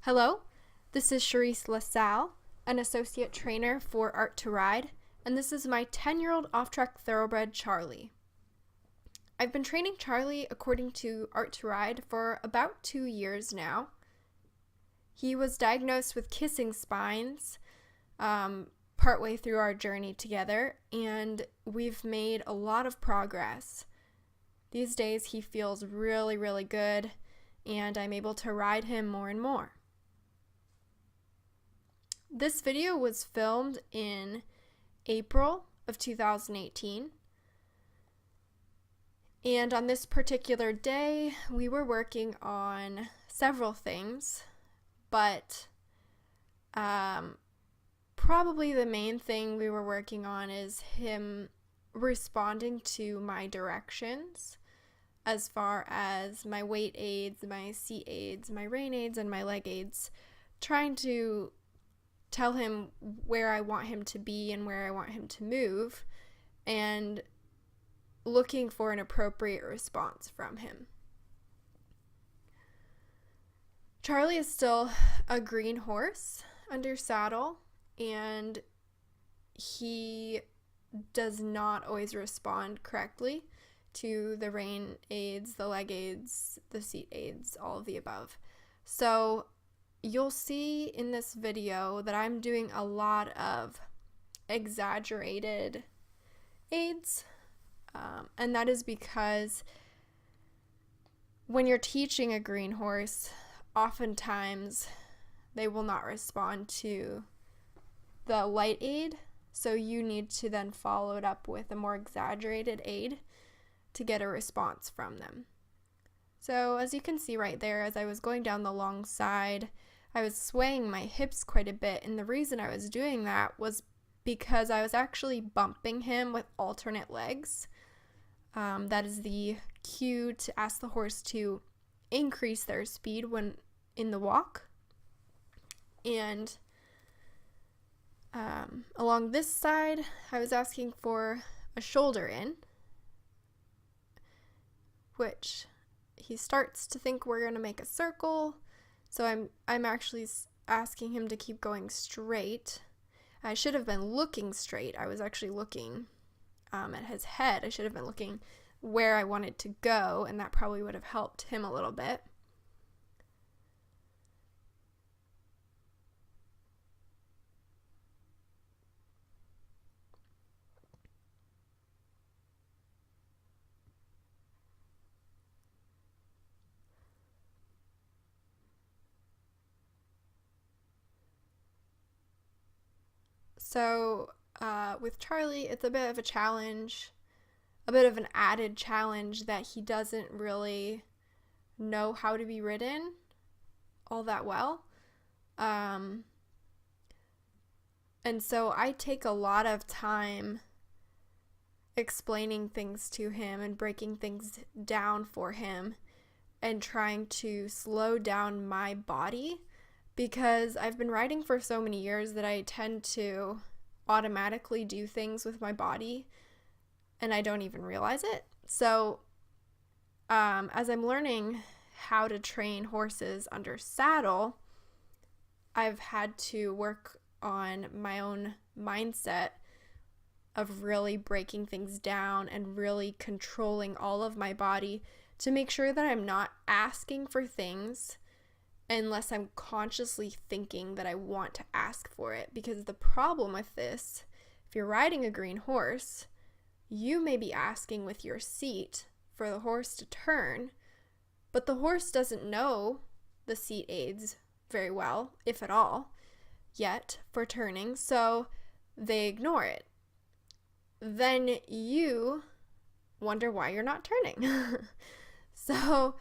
Hello, this is Charisse LaSalle, an associate trainer for Art to Ride, and this is my 10-year-old off-track thoroughbred Charlie. I've been training Charlie according to Art to Ride for about 2 years now. He was diagnosed with kissing spines partway through our journey together, and we've made a lot of progress. These days he feels really, really good, and I'm able to ride him more and more. This video was filmed in April of 2018, and on this particular day we were working on several things, but probably the main thing we were working on is him responding to my directions as far as my weight aids, my seat aids, my rein aids, and my leg aids, trying to tell him where I want him to be and where I want him to move, and looking for an appropriate response from him. Charlie is still a green horse under saddle, and he does not always respond correctly to the rein aids, the leg aids, the seat aids, all of the above. So you'll see in this video that I'm doing a lot of exaggerated aids, and that is because when you're teaching a green horse, oftentimes they will not respond to the light aid, so you need to then follow it up with a more exaggerated aid to get a response from them. So as you can see right there, as I was going down the long side, I was swaying my hips quite a bit, and the reason I was doing that was because I was actually bumping him with alternate legs. That is the cue to ask the horse to increase their speed when in the walk. And along this side, I was asking for a shoulder in, which he starts to think we're going to make a circle. So I'm actually asking him to keep going straight. I should have been looking straight. I was actually looking at his head. I should have been looking where I wanted to go, and that probably would have helped him a little bit. So with Charlie, it's a bit of a challenge, a bit of an added challenge that he doesn't really know how to be ridden all that well. And so I take a lot of time explaining things to him and breaking things down for him and trying to slow down my body, because I've been riding for so many years that I tend to automatically do things with my body and I don't even realize it. So as I'm learning how to train horses under saddle, I've had to work on my own mindset of really breaking things down and really controlling all of my body to make sure that I'm not asking for things unless I'm consciously thinking that I want to ask for it. Because the problem with this, if you're riding a green horse, you may be asking with your seat for the horse to turn, but the horse doesn't know the seat aids very well, if at all, yet for turning, so they ignore it. Then you wonder why you're not turning. So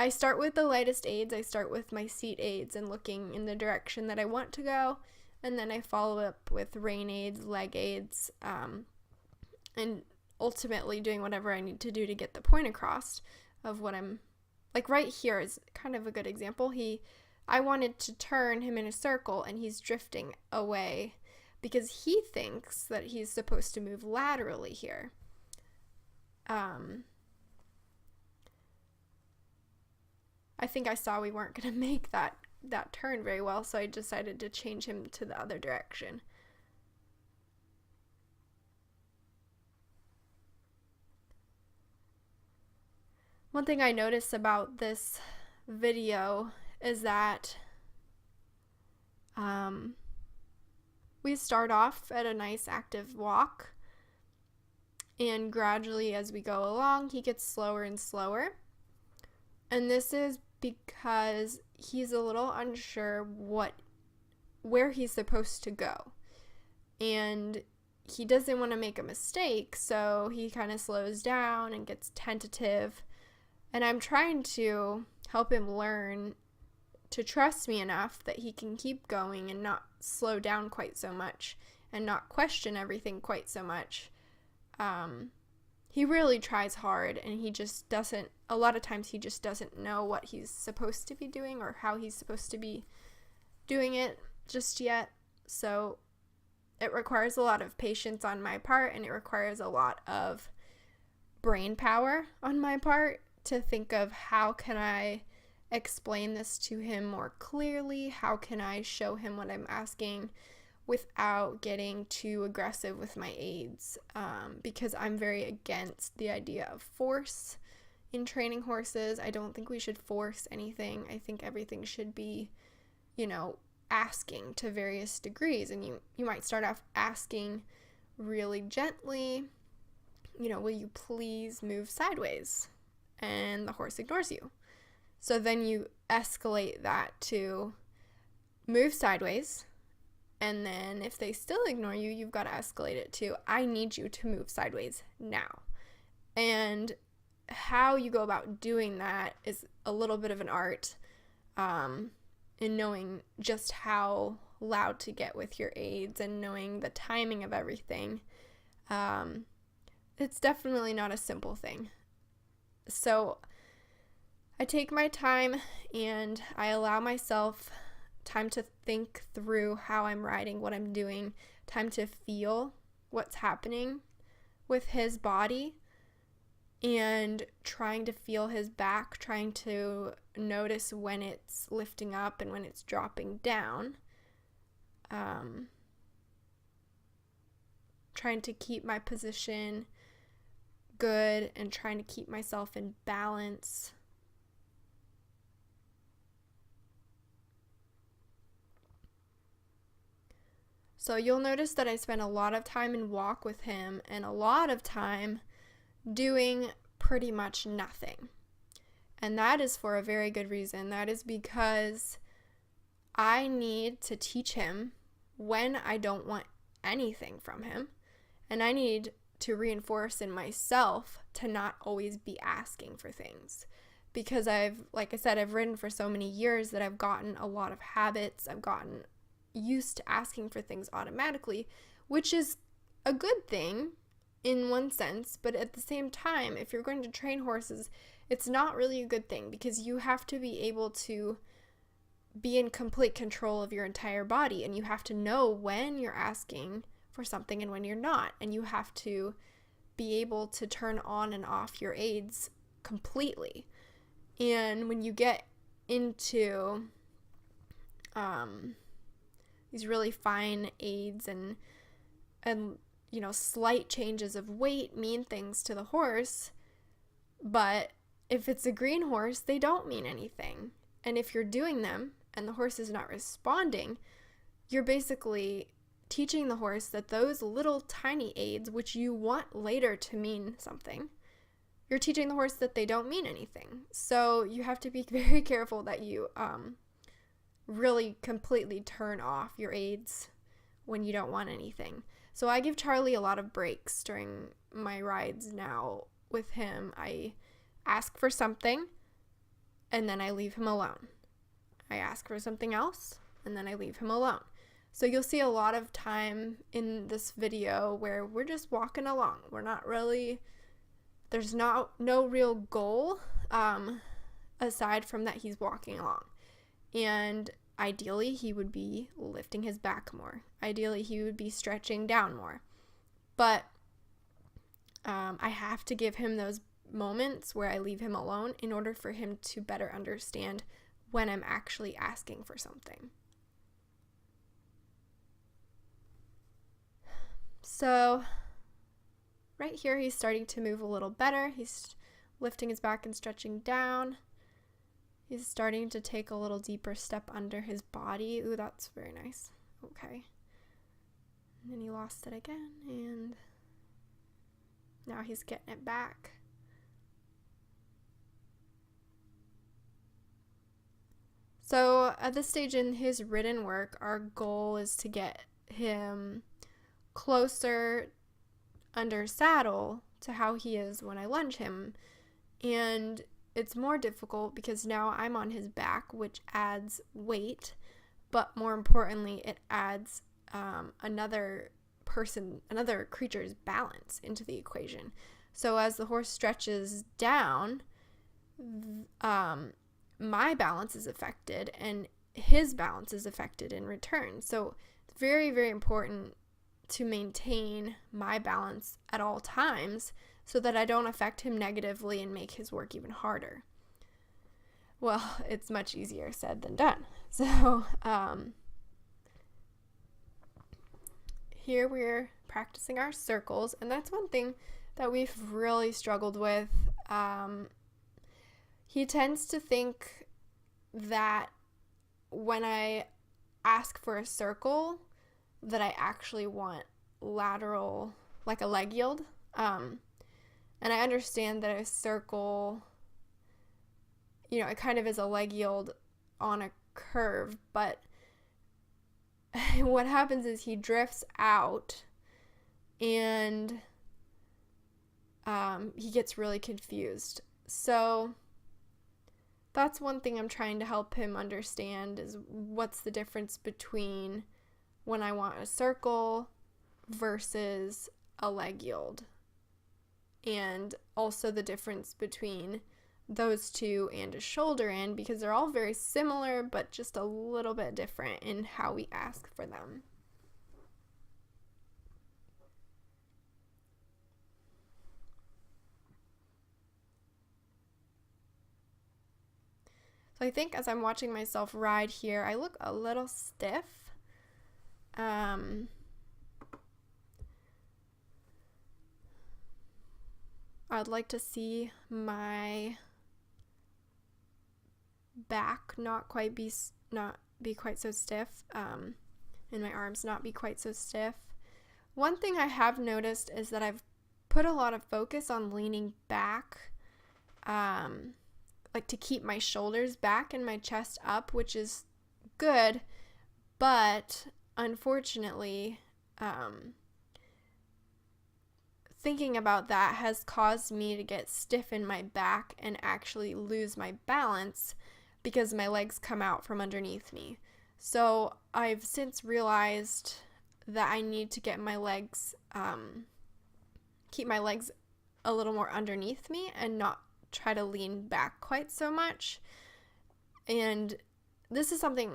I start with the lightest aids. I start with my seat aids and looking in the direction that I want to go, and then I follow up with rein aids, leg aids, and ultimately doing whatever I need to do to get the point across of what I'm, like right here is kind of a good example. I wanted to turn him in a circle, and he's drifting away because he thinks that he's supposed to move laterally here. I think I saw we weren't going to make that turn very well, so I decided to change him to the other direction. One thing I noticed about this video is that we start off at a nice active walk, and gradually as we go along, he gets slower and slower. And this is because he's a little unsure where he's supposed to go. And he doesn't want to make a mistake, so he kind of slows down and gets tentative. And I'm trying to help him learn to trust me enough that he can keep going and not slow down quite so much and not question everything quite so much. He really tries hard, and he just doesn't, a lot of times he just doesn't know what he's supposed to be doing or how he's supposed to be doing it just yet. So it requires a lot of patience on my part, and it requires a lot of brain power on my part to think of how can I explain this to him more clearly, how can I show him what I'm asking without getting too aggressive with my aids, because I'm very against the idea of force in training horses. I don't think we should force anything. I think everything should be, asking to various degrees, and you might start off asking really gently, will you please move sideways? And the horse ignores you. So then you escalate that to move sideways. And then if they still ignore you, you've got to escalate it to, I need you to move sideways now. And how you go about doing that is a little bit of an art, in knowing just how loud to get with your aids and knowing the timing of everything. It's definitely not a simple thing. So I take my time and I allow myself time to think through how I'm riding, what I'm doing, time to feel what's happening with his body, and trying to feel his back, trying to notice when it's lifting up and when it's dropping down. Trying to keep my position good and trying to keep myself in balance. So you'll notice that I spend a lot of time in walk with him and a lot of time doing pretty much nothing. And that is for a very good reason. That is because I need to teach him when I don't want anything from him. And I need to reinforce in myself to not always be asking for things. Because like I said, I've ridden for so many years that I've gotten a lot of habits. I've gotten used to asking for things automatically, which is a good thing in one sense, but at the same time, if you're going to train horses, it's not really a good thing because you have to be able to be in complete control of your entire body, and you have to know when you're asking for something and when you're not, and you have to be able to turn on and off your aids completely. And when you get into these really fine aids and slight changes of weight mean things to the horse, but if it's a green horse, they don't mean anything. And if you're doing them and the horse is not responding, you're basically teaching the horse that those little tiny aids, which you want later to mean something, you're teaching the horse that they don't mean anything. So you have to be very careful that you really completely turn off your aids when you don't want anything. So I give Charlie a lot of breaks during my rides now with him. I ask for something and then I leave him alone. I ask for something else and then I leave him alone. So you'll see a lot of time in this video where we're just walking along. We're not really, there's no real goal aside from that he's walking along. And ideally, he would be lifting his back more. Ideally, he would be stretching down more. But I have to give him moments where I leave him alone in order for him to better understand when I'm actually asking for something. So right here, he's starting to move a little better. He's lifting his back and stretching down. He's starting to take a little deeper step under his body. Ooh, that's very nice. Okay. And then he lost it again, and now he's getting it back. So at this stage in his written work, our goal is to get him closer under saddle to how he is when I lunge him. And it's more difficult because now I'm on his back, which adds weight, but more importantly, it adds another creature's balance into the equation. So as the horse stretches down, my balance is affected and his balance is affected in return. So it's very, very important to maintain my balance at all times so that I don't affect him negatively and make his work even harder. Well, it's much easier said than done. So here we're practicing our circles, and that's one thing that we've really struggled with. He tends to think that when I ask for a circle, that I actually want lateral, like a leg yield. And I understand that a circle, it kind of is a leg yield on a curve, but what happens is he drifts out and he gets really confused. So that's one thing I'm trying to help him understand is what's the difference between when I want a circle versus a leg yield, and also the difference between those two and a shoulder in, because they're all very similar but just a little bit different in how we ask for them. So I think as I'm watching myself ride here, I look a little stiff. I'd like to see my back not be quite so stiff, and my arms not be quite so stiff. One thing I have noticed is that I've put a lot of focus on leaning back, like to keep my shoulders back and my chest up, which is good, but unfortunately, thinking about that has caused me to get stiff in my back and actually lose my balance because my legs come out from underneath me. So I've since realized that I need to get my legs, keep my legs a little more underneath me and not try to lean back quite so much. And this is something,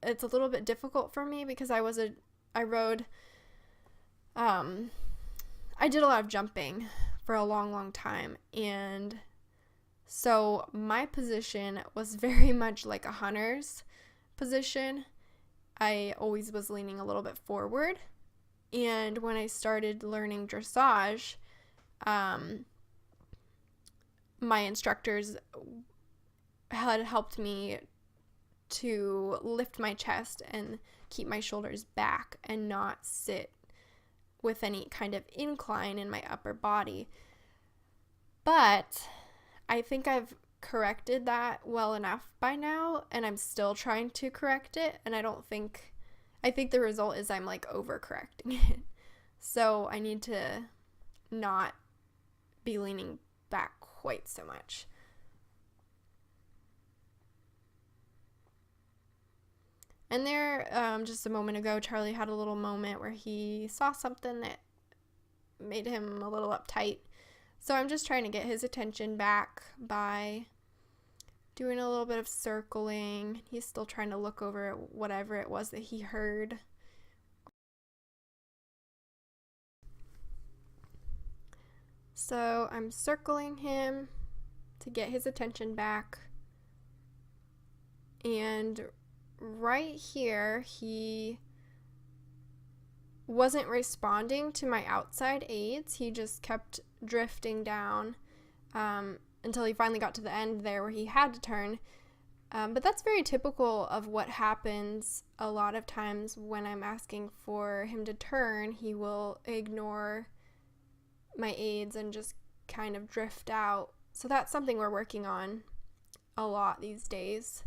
it's a little bit difficult for me because I did a lot of jumping for a long, long time, and so my position was very much like a hunter's position. I always was leaning a little bit forward, and when I started learning dressage, my instructors had helped me to lift my chest and keep my shoulders back and not sit with any kind of incline in my upper body. But I think I've corrected that well enough by now, and I'm still trying to correct it, and I think the result is I'm like overcorrecting it. So I need to not be leaning back quite so much. And there, just a moment ago, Charlie had a little moment where he saw something that made him a little uptight. So I'm just trying to get his attention back by doing a little bit of circling. He's still trying to look over at whatever it was that he heard. So I'm circling him to get his attention back. And right here, he wasn't responding to my outside aids. He just kept drifting down until he finally got to the end there where he had to turn. But that's very typical of what happens a lot of times when I'm asking for him to turn. He will ignore my aids and just kind of drift out. So that's something we're working on a lot these days.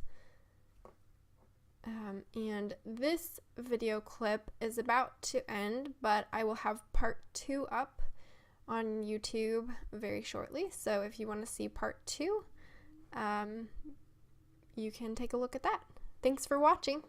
And this video clip is about to end, but I will have part 2 up on YouTube very shortly. So if you want to see part 2, you can take a look at that. Thanks for watching.